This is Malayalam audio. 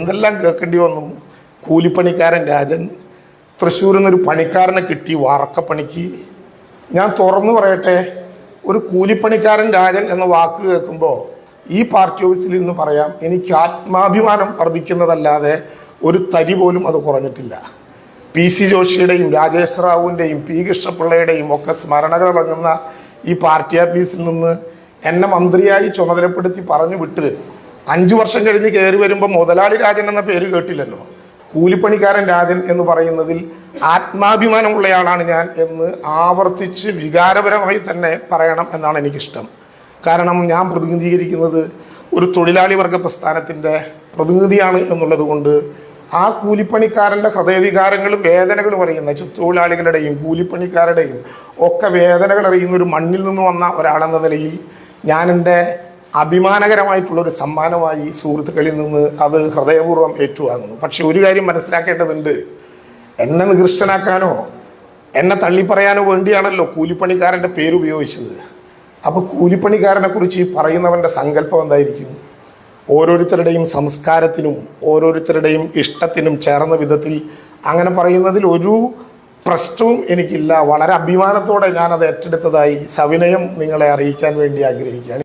എന്തെല്ലാം കേൾക്കേണ്ടി വന്നു. കൂലിപ്പണിക്കാരൻ രാജൻ, തൃശ്ശൂരിൽ നിന്നൊരു പണിക്കാരനെ കിട്ടി വാർക്കപ്പണിക്ക്. ഞാൻ തുറന്നു പറയട്ടെ, ഒരു കൂലിപ്പണിക്കാരൻ രാജൻ എന്ന വാക്ക് കേൾക്കുമ്പോൾ ഈ പാർട്ടി ഓഫീസിൽ നിന്ന് പറയാം, എനിക്ക് ആത്മാഭിമാനം വർദ്ധിക്കുന്നതല്ലാതെ ഒരു തരി പോലും അത് കുറഞ്ഞിട്ടില്ല. PC ജോഷിയുടെയും രാജേഷ് റാവുവിൻ്റെയും P കൃഷ്ണപിള്ളയുടെയും ഒക്കെ സ്മരണകൾ അടങ്ങുന്ന ഈ പാർട്ടി ഓഫീസിൽ നിന്ന് എന്നെ മന്ത്രിയായി ചുമതലപ്പെടുത്തി പറഞ്ഞു വിട്ട് 5 വർഷം കഴിഞ്ഞ് കയറി വരുമ്പോൾ മുതലാളി രാജൻ എന്ന പേര് കേട്ടില്ലല്ലോ. കൂലിപ്പണിക്കാരൻ രാജൻ എന്ന് പറയുന്നതിൽ ആത്മാഭിമാനമുള്ളയാളാണ് ഞാൻ എന്ന് ആവർത്തിച്ച് വികാരപരമായി തന്നെ പറയണം എന്നാണ് എനിക്കിഷ്ടം. കാരണം ഞാൻ പ്രതിനിധീകരിക്കുന്നത് ഒരു തൊഴിലാളി വർഗ പ്രസ്ഥാനത്തിൻ്റെ പ്രതിനിധിയാണ് എന്നുള്ളത് കൊണ്ട് ആ കൂലിപ്പണിക്കാരൻ്റെ ഹൃദയവികാരങ്ങളും വേദനകളും അറിയുന്ന തൊഴിലാളികളുടെയും കൂലിപ്പണിക്കാരുടെയും ഒക്കെ വേദനകൾ അറിയുന്ന ഒരു മണ്ണിൽ നിന്ന് വന്ന ഒരാളെന്ന നിലയിൽ ഞാൻ എൻ്റെ അഭിമാനകരമായിട്ടുള്ളൊരു സമ്മാനമായി സുഹൃത്തുക്കളിൽ നിന്ന് അത് ഹൃദയപൂർവ്വം ഏറ്റുവാങ്ങുന്നു. പക്ഷെ ഒരു കാര്യം മനസ്സിലാക്കേണ്ടതുണ്ട്, എന്നെ നികൃഷ്ടനാക്കാനോ എന്നെ തള്ളിപ്പറയാനോ വേണ്ടിയാണല്ലോ കൂലിപ്പണിക്കാരൻ്റെ പേര് ഉപയോഗിച്ചത്. അപ്പോൾ കൂലിപ്പണിക്കാരനെ കുറിച്ച് ഈ പറയുന്നവൻ്റെ സങ്കല്പം എന്തായിരിക്കും? ഓരോരുത്തരുടെയും സംസ്കാരത്തിനും ഓരോരുത്തരുടെയും ഇഷ്ടത്തിനും ചേർന്ന വിധത്തിൽ അങ്ങനെ പറയുന്നതിൽ ഒരു പ്രശ്നവും എനിക്കില്ല. വളരെ അഭിമാനത്തോടെ ഞാനത് ഏറ്റെടുത്തതായി സവിനയം നിങ്ങളെ അറിയിക്കാൻ വേണ്ടി ആഗ്രഹിക്കുകയാണ്.